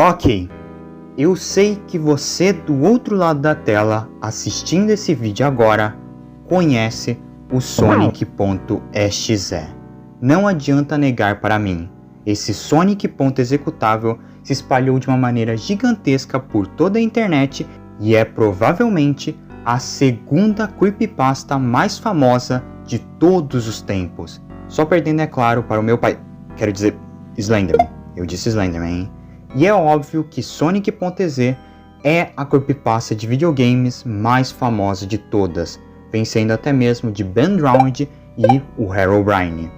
Ok, eu sei que você do outro lado da tela, assistindo esse vídeo agora, conhece o Sonic.exe. Não adianta negar para mim, esse Sonic.executável se espalhou de uma maneira gigantesca por toda a internet e é provavelmente a segunda creepypasta mais famosa de todos os tempos. Só perdendo, é claro, para o meu pai. Quero dizer, Slenderman. Eu disse Slenderman, hein? E é óbvio que Sonic.exe é a creepypasta de videogames mais famosa de todas, vencendo até mesmo de Ben Drowned e o Herobrine.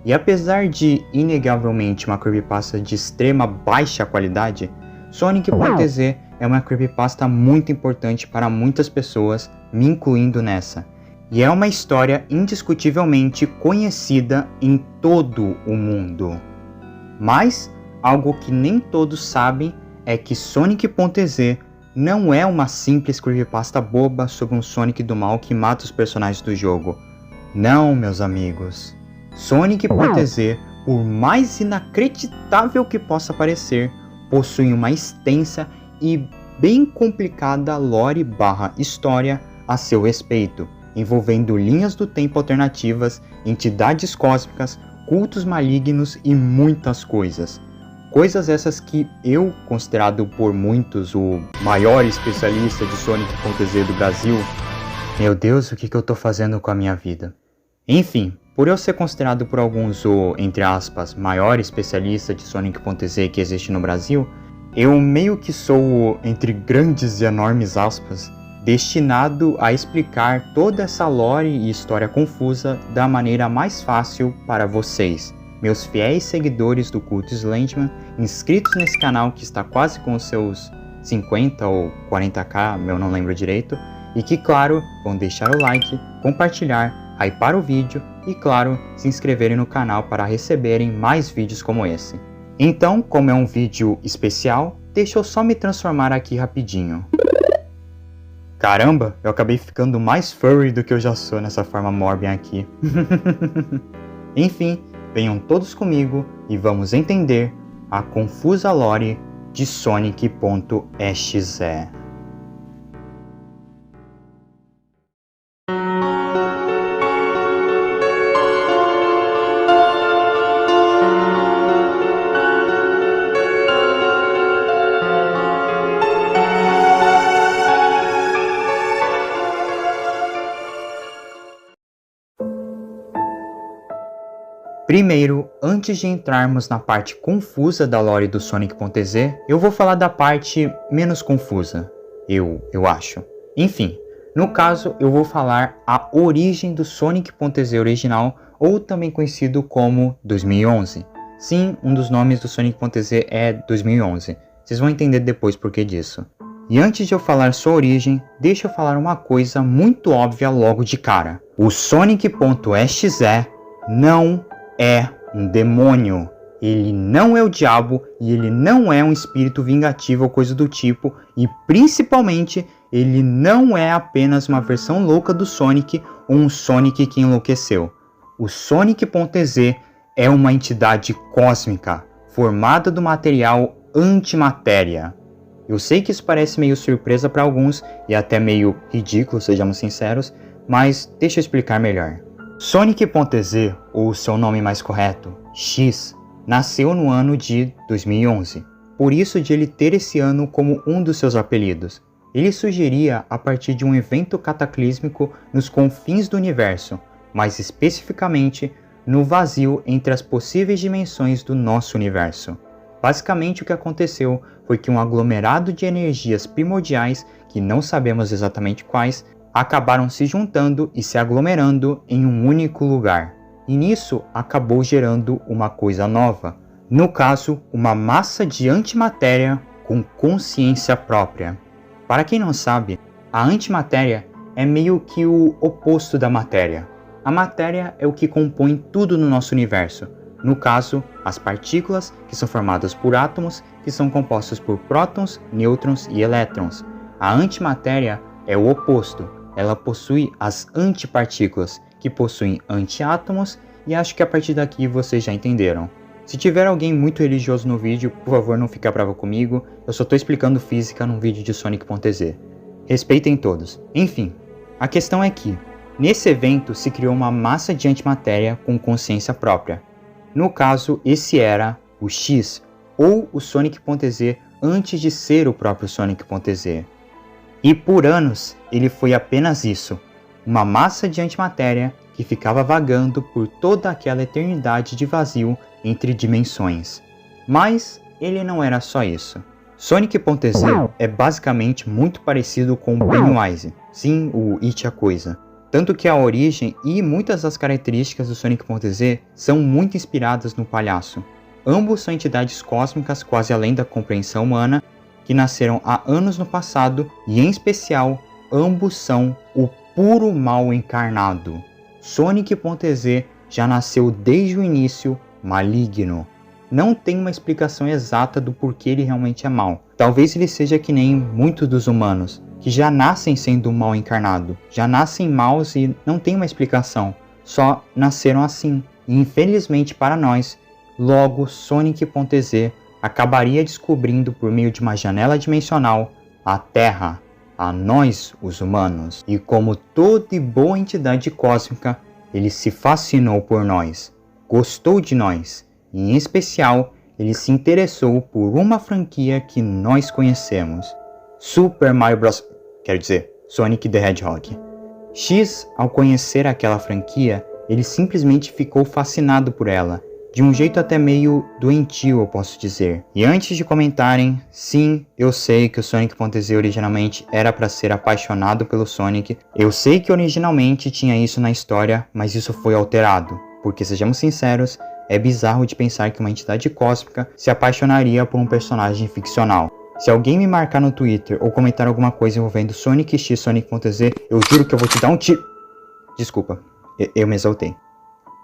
E apesar de inegavelmente uma creepypasta de extrema baixa qualidade, Sonic.exe é uma creepypasta muito importante para muitas pessoas, me incluindo nessa. E é uma história indiscutivelmente conhecida em todo o mundo. Mas algo que nem todos sabem é que Sonic.exe não é uma simples creepypasta boba sobre um Sonic do mal que mata os personagens do jogo. Não, meus amigos. Sonic.exe, por mais inacreditável que possa parecer, possui uma extensa e bem complicada lore/história a seu respeito, envolvendo linhas do tempo alternativas, entidades cósmicas, cultos malignos e muitas coisas. Coisas essas que eu, considerado por muitos o maior especialista de Sonic.exe do Brasil, meu Deus, o que eu tô fazendo com a minha vida? Enfim, por eu ser considerado por alguns o, entre aspas, maior especialista de Sonic.exe que existe no Brasil, eu meio que sou, entre grandes e enormes aspas, destinado a explicar toda essa lore e história confusa da maneira mais fácil para vocês, meus fiéis seguidores do culto Slenderman, inscritos nesse canal que está quase com os seus 50 ou 40k, eu não lembro direito, e que, claro, vão deixar o like, compartilhar, hypar o vídeo e, claro, se inscreverem no canal para receberem mais vídeos como esse. Então, como é um vídeo especial, deixa eu só me transformar aqui rapidinho. Caramba, eu acabei ficando mais furry do que eu já sou nessa forma Morbian aqui. Enfim, venham todos comigo e vamos entender a confusa lore de Sonic.exe. Primeiro, antes de entrarmos na parte confusa da lore do Sonic.exe, eu vou falar da parte menos confusa, eu acho. Enfim, no caso eu vou falar a origem do Sonic.exe original, ou também conhecido como 2011. Sim, um dos nomes do Sonic.exe é 2011, vocês vão entender depois por que disso. E antes de eu falar sua origem, deixa eu falar uma coisa muito óbvia logo de cara. O Sonic.exe não é um demônio, ele não é o diabo e ele não é um espírito vingativo ou coisa do tipo, e principalmente ele não é apenas uma versão louca do Sonic ou um Sonic que enlouqueceu. O Sonic.exe é uma entidade cósmica formada do material antimatéria. Eu sei que isso parece meio surpresa para alguns e até meio ridículo, sejamos sinceros, mas deixa eu explicar melhor. Sonic.exe, ou seu nome mais correto, X, nasceu no ano de 2011, por isso de ele ter esse ano como um dos seus apelidos. Ele surgiria a partir de um evento cataclísmico nos confins do universo, mais especificamente no vazio entre as possíveis dimensões do nosso universo. Basicamente o que aconteceu foi que um aglomerado de energias primordiais, que não sabemos exatamente quais, acabaram se juntando e se aglomerando em um único lugar. E nisso acabou gerando uma coisa nova. No caso, uma massa de antimatéria com consciência própria. Para quem não sabe, a antimatéria é meio que o oposto da matéria. A matéria é o que compõe tudo no nosso universo. No caso, as partículas, que são formadas por átomos, que são compostos por prótons, nêutrons e elétrons. A antimatéria é o oposto. Ela possui as antipartículas, que possuem antiátomos, e acho que a partir daqui vocês já entenderam. Se tiver alguém muito religioso no vídeo, por favor não fique bravo comigo, eu só tô explicando física num vídeo de Sonic.exe. Respeitem todos. Enfim, a questão é que, nesse evento se criou uma massa de antimatéria com consciência própria. No caso, esse era o X, ou o Sonic.exe antes de ser o próprio Sonic.exe. E por anos, ele foi apenas isso, uma massa de antimatéria que ficava vagando por toda aquela eternidade de vazio entre dimensões. Mas ele não era só isso. Sonic.exe é basicamente muito parecido com o Pennywise, sim, o It a Coisa. Tanto que a origem e muitas das características do Sonic.exe são muito inspiradas no palhaço. Ambos são entidades cósmicas quase além da compreensão humana, que nasceram há anos no passado e, em especial, ambos são o puro mal encarnado. Sonic.exe já nasceu desde o início maligno. Não tem uma explicação exata do porquê ele realmente é mal. Talvez ele seja que nem muitos dos humanos, que já nascem sendo mal encarnado, já nascem maus e não tem uma explicação, só nasceram assim. E infelizmente para nós, logo Sonic.exe acabaria descobrindo por meio de uma janela dimensional a Terra, a nós, os humanos. E como toda e boa entidade cósmica, ele se fascinou por nós, gostou de nós, e em especial, ele se interessou por uma franquia que nós conhecemos, Super Mario Bros. Quero dizer, Sonic the Hedgehog. X, ao conhecer aquela franquia, ele simplesmente ficou fascinado por ela, de um jeito até meio doentio, eu posso dizer. E antes de comentarem, sim, eu sei que o Sonic.exe originalmente era para ser apaixonado pelo Sonic. Eu sei que originalmente tinha isso na história, mas isso foi alterado. Porque, sejamos sinceros, é bizarro de pensar que uma entidade cósmica se apaixonaria por um personagem ficcional. Se alguém me marcar no Twitter ou comentar alguma coisa envolvendo Sonic X Sonic.exe, eu juro que eu vou te dar um tiro. Desculpa, eu me exaltei.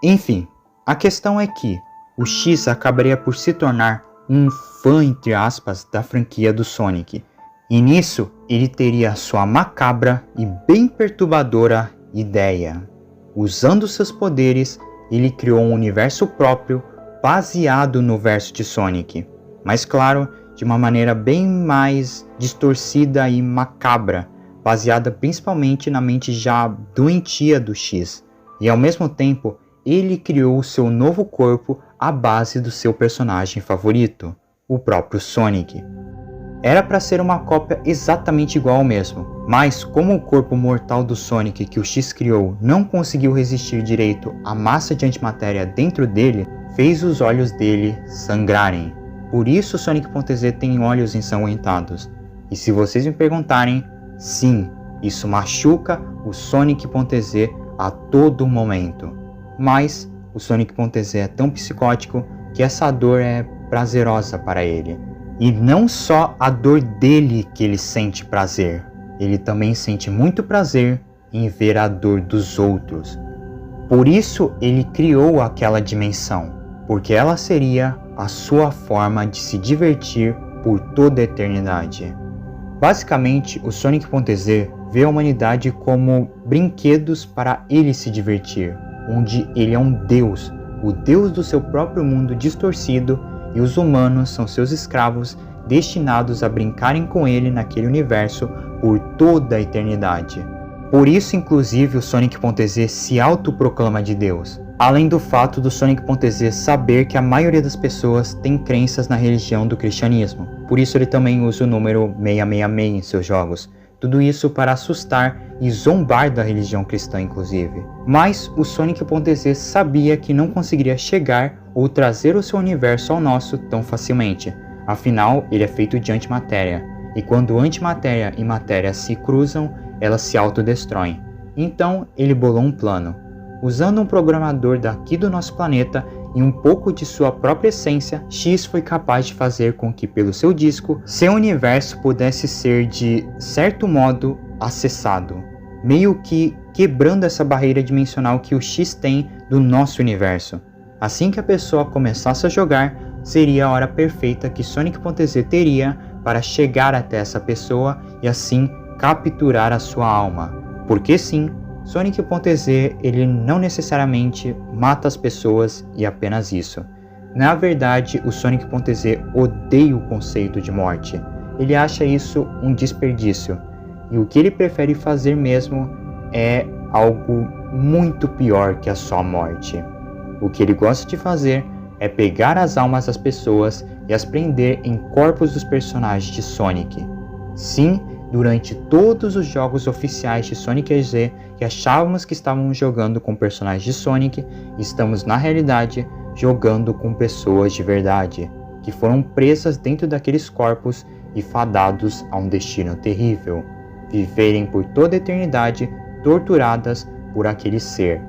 Enfim. A questão é que o X acabaria por se tornar um fã, entre aspas, da franquia do Sonic. E nisso, ele teria sua macabra e bem perturbadora ideia. Usando seus poderes, ele criou um universo próprio baseado no verso de Sonic. Mas claro, de uma maneira bem mais distorcida e macabra, baseada principalmente na mente já doentia do X. E ao mesmo tempo, ele criou o seu novo corpo à base do seu personagem favorito, o próprio Sonic. Era para ser uma cópia exatamente igual ao mesmo, mas como o corpo mortal do Sonic que o X criou não conseguiu resistir direito à massa de antimatéria dentro dele, fez os olhos dele sangrarem. Por isso Sonic.exe tem olhos ensanguentados. E se vocês me perguntarem, sim, isso machuca o Sonic.exe a todo momento. Mas o Sonic.exe é tão psicótico que essa dor é prazerosa para ele. E não só a dor dele que ele sente prazer, ele também sente muito prazer em ver a dor dos outros. Por isso ele criou aquela dimensão, porque ela seria a sua forma de se divertir por toda a eternidade. Basicamente, o Sonic.exe vê a humanidade como brinquedos para ele se divertir, onde ele é um deus, o deus do seu próprio mundo distorcido, e os humanos são seus escravos destinados a brincarem com ele naquele universo por toda a eternidade. Por isso, inclusive, o Sonic.exe se autoproclama de Deus, além do fato do Sonic.exe saber que a maioria das pessoas tem crenças na religião do cristianismo. Por isso ele também usa o número 666 em seus jogos. Tudo isso para assustar e zombar da religião cristã, inclusive. Mas o Sonic.exe sabia que não conseguiria chegar ou trazer o seu universo ao nosso tão facilmente. Afinal, ele é feito de antimatéria. E quando antimatéria e matéria se cruzam, elas se autodestroem. Então, ele bolou um plano. Usando um programador daqui do nosso planeta e um pouco de sua própria essência, X foi capaz de fazer com que, pelo seu disco, seu universo pudesse ser, de certo modo, acessado, meio que quebrando essa barreira dimensional que o X tem do nosso universo. Assim que a pessoa começasse a jogar, seria a hora perfeita que Sonic.exe teria para chegar até essa pessoa e assim capturar a sua alma. Porque sim, Sonic.exe ele não necessariamente mata as pessoas e apenas isso. Na verdade, o Sonic.exe odeia o conceito de morte. Ele acha isso um desperdício. E o que ele prefere fazer mesmo é algo muito pior que a só morte. O que ele gosta de fazer é pegar as almas das pessoas e as prender em corpos dos personagens de Sonic. Sim, durante todos os jogos oficiais de Sonic EZ que achávamos que estávamos jogando com personagens de Sonic, estamos na realidade jogando com pessoas de verdade, que foram presas dentro daqueles corpos e fadados a um destino terrível, viverem por toda a eternidade torturadas por aquele ser.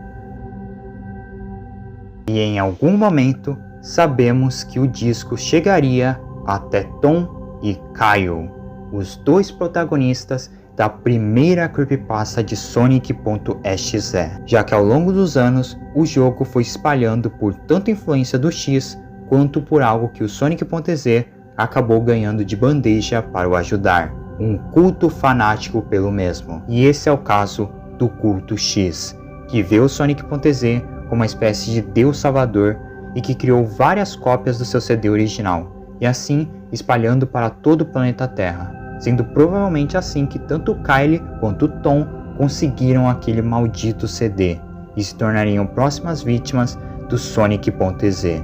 E em algum momento sabemos que o disco chegaria até Tom e Kyle, os dois protagonistas da primeira creepypasta de Sonic.exe, já que ao longo dos anos o jogo foi espalhando por tanto influência do X quanto por algo que o Sonic.exe acabou ganhando de bandeja para o ajudar, um culto fanático pelo mesmo. E esse é o caso do culto X, que vê o Sonic.exe como uma espécie de Deus Salvador e que criou várias cópias do seu CD original, e assim espalhando para todo o planeta Terra, sendo provavelmente assim que tanto o Kyle quanto o Tom conseguiram aquele maldito CD e se tornariam próximas vítimas do Sonic.exe.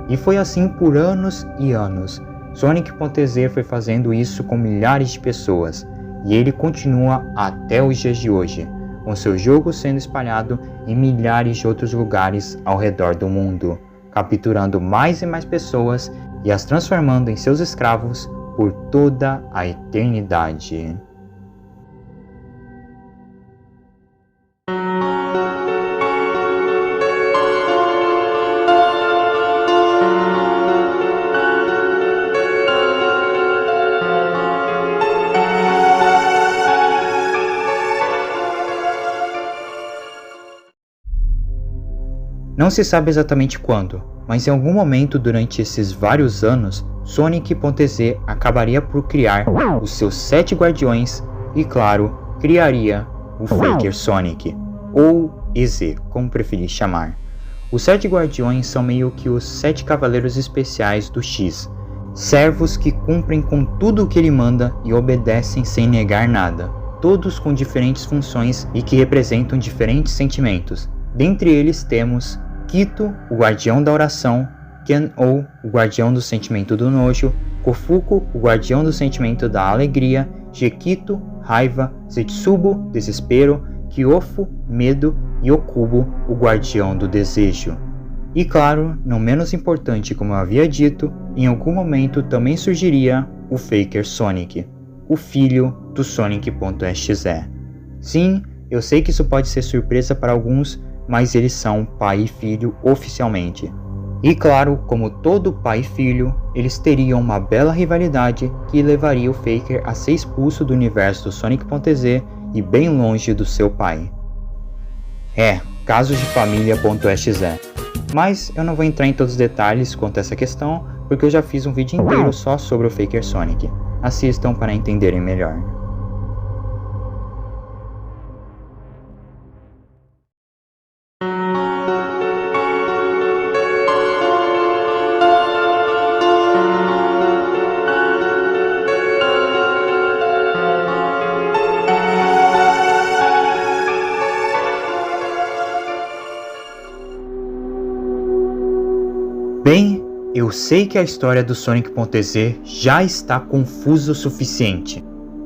E foi assim por anos e anos. Sonic.exe foi fazendo isso com milhares de pessoas, e ele continua até os dias de hoje, com seu jogo sendo espalhado em milhares de outros lugares ao redor do mundo, capturando mais e mais pessoas e as transformando em seus escravos por toda a eternidade. Não se sabe exatamente quando, mas em algum momento durante esses vários anos, Sonic.exe acabaria por criar os seus 7 guardiões e, claro, criaria o Faker Sonic, ou EZ, como preferir chamar. Os 7 guardiões são meio que os 7 cavaleiros especiais do X, servos que cumprem com tudo o que ele manda e obedecem sem negar nada, todos com diferentes funções e que representam diferentes sentimentos. Dentre eles temos Kito, o guardião da oração, Ken-Oh, o guardião do sentimento do nojo, Kofuko, o guardião do sentimento da alegria, Gekito, raiva, Zetsubo, desespero, Kyofu, medo e Okubo, o guardião do desejo. E claro, não menos importante, como eu havia dito, em algum momento também surgiria o Faker Sonic, o filho do Sonic.exe. Sim, eu sei que isso pode ser surpresa para alguns, mas eles são pai e filho oficialmente. E claro, como todo pai e filho, eles teriam uma bela rivalidade que levaria o Faker a ser expulso do universo do Sonic.exe e bem longe do seu pai. Casos de família.exe. Mas eu não vou entrar em todos os detalhes quanto a essa questão, porque eu já fiz um vídeo inteiro só sobre o Faker Sonic. Assistam para entenderem melhor. Bem, eu sei que a história do Sonic.exe já está confusa o suficiente,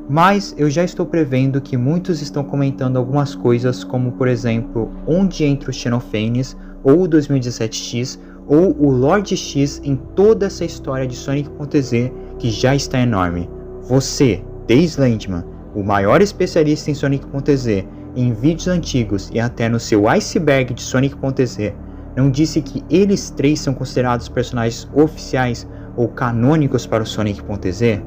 mas eu já estou prevendo que muitos estão comentando algumas coisas como, por exemplo, onde entra o Xenophanes, ou o 2017X, ou o Lord X em toda essa história de Sonic.exe que já está enorme. Você, Days Landman, o maior especialista em Sonic.exe, em vídeos antigos e até no seu iceberg de Sonic.exe, não disse que eles 3 são considerados personagens oficiais ou canônicos para o Sonic.exe?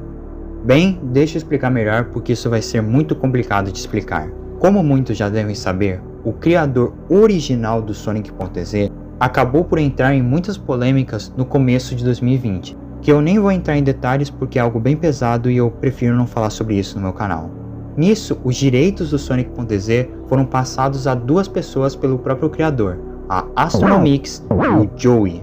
Bem, deixa eu explicar melhor porque isso vai ser muito complicado de explicar. Como muitos já devem saber, o criador original do Sonic.exe acabou por entrar em muitas polêmicas no começo de 2020, que eu nem vou entrar em detalhes porque é algo bem pesado e eu prefiro não falar sobre isso no meu canal. Nisso, os direitos do Sonic.exe foram passados a 2 pessoas pelo próprio criador, a Astronomix e o Joey.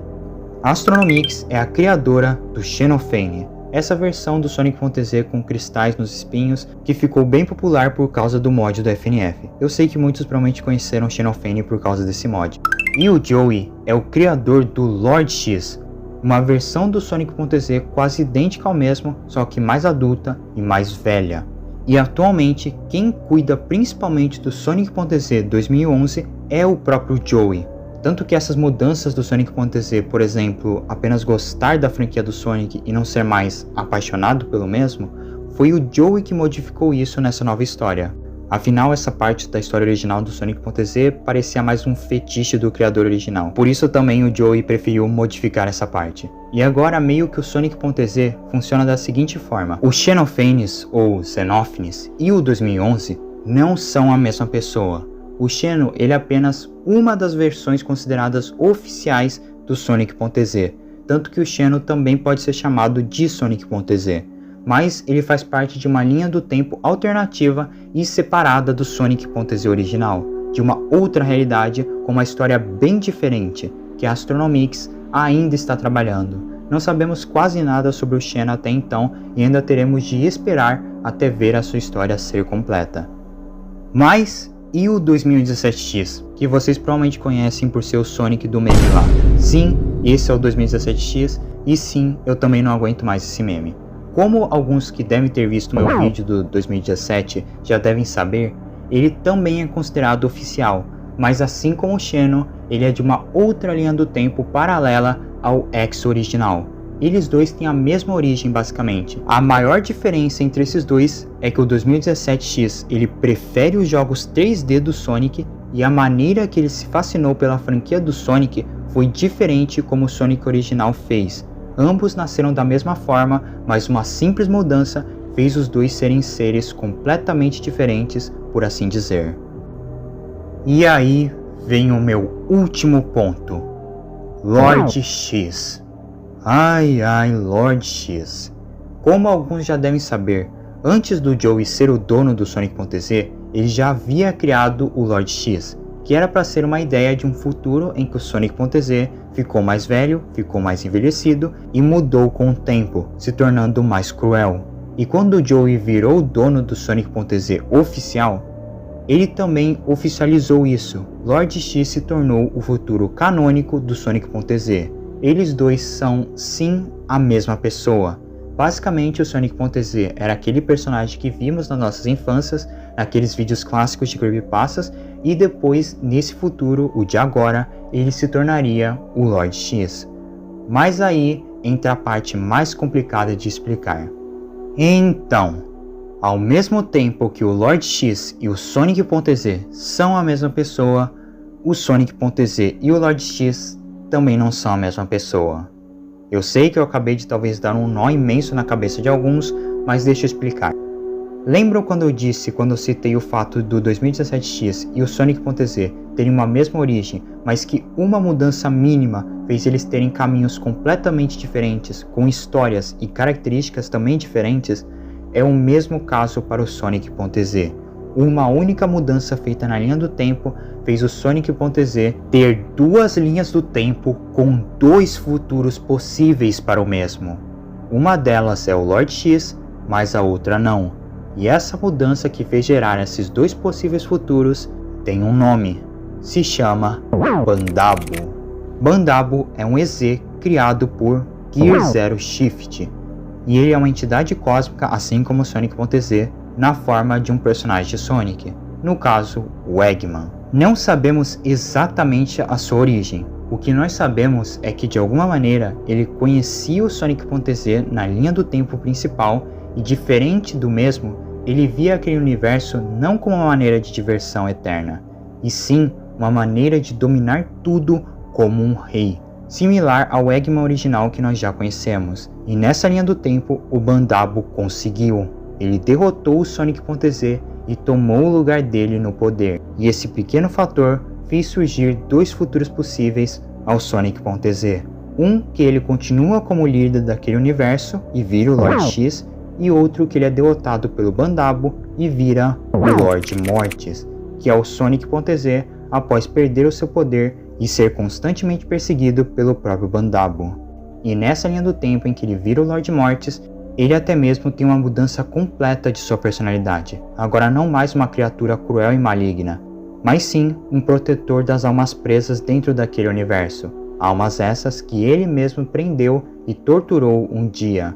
A Astronomix é a criadora do Xenophane, essa versão do Sonic.exe com cristais nos espinhos que ficou bem popular por causa do mod do FNF. Eu sei que muitos provavelmente conheceram Xenophane por causa desse mod. E o Joey é o criador do Lord X, uma versão do Sonic.exe quase idêntica ao mesmo, só que mais adulta e mais velha. E atualmente, quem cuida principalmente do Sonic.exe 2011 é o próprio Joey. Tanto que essas mudanças do Sonic.exe, por exemplo, apenas gostar da franquia do Sonic e não ser mais apaixonado pelo mesmo, foi o Joey que modificou isso nessa nova história. Afinal, essa parte da história original do Sonic.exe parecia mais um fetiche do criador original. Por isso também o Joey preferiu modificar essa parte. E agora meio que o Sonic.exe funciona da seguinte forma. O Xenophanes, ou Xenophanes, e o 2011 não são a mesma pessoa. O Xeno ele é apenas uma das versões consideradas oficiais do Sonic.exe, tanto que o Xeno também pode ser chamado de Sonic.exe, mas ele faz parte de uma linha do tempo alternativa e separada do Sonic.exe original, de uma outra realidade com uma história bem diferente, que a Astronomix ainda está trabalhando. Não sabemos quase nada sobre o Xeno até então e ainda teremos de esperar até ver a sua história ser completa. Mas e o 2017X, que vocês provavelmente conhecem por ser o Sonic do meme lá. Sim, esse é o 2017X e sim, eu também não aguento mais esse meme. Como alguns que devem ter visto meu vídeo do 2017 já devem saber, ele também é considerado oficial, mas assim como o Xeno, ele é de uma outra linha do tempo paralela ao X original. Eles dois têm a mesma origem basicamente. A maior diferença entre esses dois é que o 2017X ele prefere os jogos 3D do Sonic e a maneira que ele se fascinou pela franquia do Sonic foi diferente como o Sonic original fez. Ambos nasceram da mesma forma, mas uma simples mudança fez os dois serem seres completamente diferentes, por assim dizer. E aí vem o meu último ponto. Lord X. Ai, Lord X. Como alguns já devem saber, antes do Joey ser o dono do Sonic.exe, ele já havia criado o Lord X, que era para ser uma ideia de um futuro em que o Sonic.exe ficou mais velho, ficou mais envelhecido e mudou com o tempo, se tornando mais cruel. E quando o Joey virou o dono do Sonic.exe oficial, ele também oficializou isso. Lord X se tornou o futuro canônico do Sonic.exe. Eles dois são, sim, a mesma pessoa. Basicamente, o Sonic.exe era aquele personagem que vimos nas nossas infâncias, naqueles vídeos clássicos de creepypastas, e depois, nesse futuro, o de agora, ele se tornaria o Lord X. Mas aí entra a parte mais complicada de explicar. Então, ao mesmo tempo que o Lord X e o Sonic.exe são a mesma pessoa, o Sonic.exe e o Lord X também não são a mesma pessoa. Eu sei que eu acabei de talvez dar um nó imenso na cabeça de alguns, mas deixa eu explicar. Lembram quando eu citei o fato do 2017X e o Sonic.exe terem uma mesma origem, mas que uma mudança mínima fez eles terem caminhos completamente diferentes, com histórias e características também diferentes? É o mesmo caso para o Sonic.exe. Uma única mudança feita na linha do tempo fez o Sonic.exe ter duas linhas do tempo com dois futuros possíveis para o mesmo. Uma delas é o Lord X, mas a outra não. E essa mudança que fez gerar esses dois possíveis futuros tem um nome. Se chama Bandabo. Bandabo é um EZ criado por Gear Zero Shift. E ele é uma entidade cósmica, assim como o Sonic.exe, na forma de um personagem de Sonic, no caso, o Eggman. Não sabemos exatamente a sua origem. O que nós sabemos é que de alguma maneira ele conhecia o Sonic.exe na linha do tempo principal e, diferente do mesmo, ele via aquele universo não como uma maneira de diversão eterna, e sim uma maneira de dominar tudo como um rei, similar ao Eggman original que nós já conhecemos. E nessa linha do tempo, o Bandabo conseguiu. Ele derrotou o Sonic.exe e tomou o lugar dele no poder. E esse pequeno fator fez surgir dois futuros possíveis ao Sonic.exe. Um que ele continua como líder daquele universo e vira o Lord X, e outro que ele é derrotado pelo Bandabo e vira o Lord Mortis, que é o Sonic.exe após perder o seu poder e ser constantemente perseguido pelo próprio Bandabo. E nessa linha do tempo em que ele vira o Lord Mortis, ele até mesmo tem uma mudança completa de sua personalidade, agora não mais uma criatura cruel e maligna, mas sim um protetor das almas presas dentro daquele universo, almas essas que ele mesmo prendeu e torturou um dia.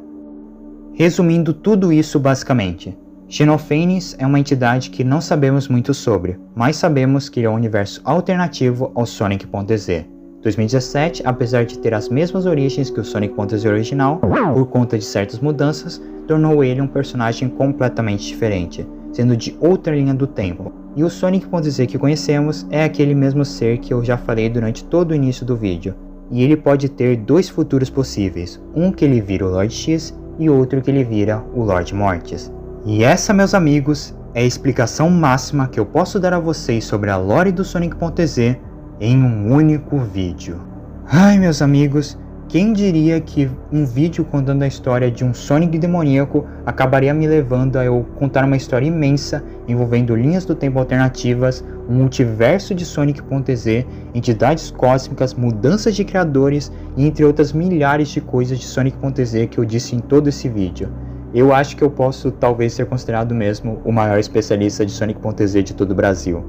Resumindo tudo isso basicamente, Xenophanes é uma entidade que não sabemos muito sobre, mas sabemos que ele é um universo alternativo ao Sonic.exe. 2017, apesar de ter as mesmas origens que o Sonic.exe original, por conta de certas mudanças, tornou ele um personagem completamente diferente, sendo de outra linha do tempo. E o Sonic.exe que conhecemos é aquele mesmo ser que eu já falei durante todo o início do vídeo, e ele pode ter dois futuros possíveis, um que ele vira o Lord X e outro que ele vira o Lord Mortis. E essa, meus amigos, é a explicação máxima que eu posso dar a vocês sobre a lore do Sonic.exe em um único vídeo. Ai, meus amigos, quem diria que um vídeo contando a história de um Sonic demoníaco acabaria me levando a eu contar uma história imensa envolvendo linhas do tempo alternativas, um multiverso de Sonic.exe, entidades cósmicas, mudanças de criadores e entre outras milhares de coisas de Sonic.exe que eu disse em todo esse vídeo. Eu acho que eu posso talvez ser considerado mesmo o maior especialista de Sonic.exe de todo o Brasil.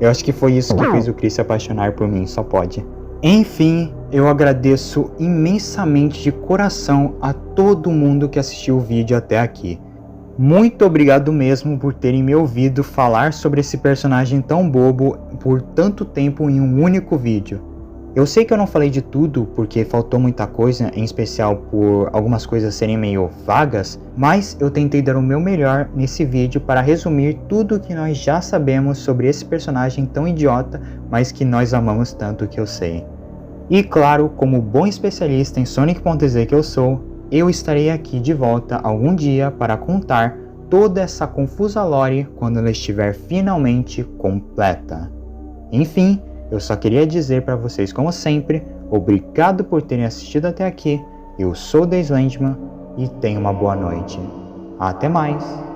Eu acho que foi isso que fez o Chris se apaixonar por mim, só pode. Enfim, eu agradeço imensamente de coração a todo mundo que assistiu o vídeo até aqui. Muito obrigado mesmo por terem me ouvido falar sobre esse personagem tão bobo por tanto tempo em um único vídeo. Eu sei que eu não falei de tudo porque faltou muita coisa, em especial por algumas coisas serem meio vagas, mas eu tentei dar o meu melhor nesse vídeo para resumir tudo o que nós já sabemos sobre esse personagem tão idiota, mas que nós amamos tanto, que eu sei. E claro, como bom especialista em Sonic.exe que eu sou, eu estarei aqui de volta algum dia para contar toda essa confusa lore quando ela estiver finalmente completa. Enfim, eu só queria dizer para vocês, como sempre, obrigado por terem assistido até aqui. Eu sou o Dayslandman e tenha uma boa noite. Até mais!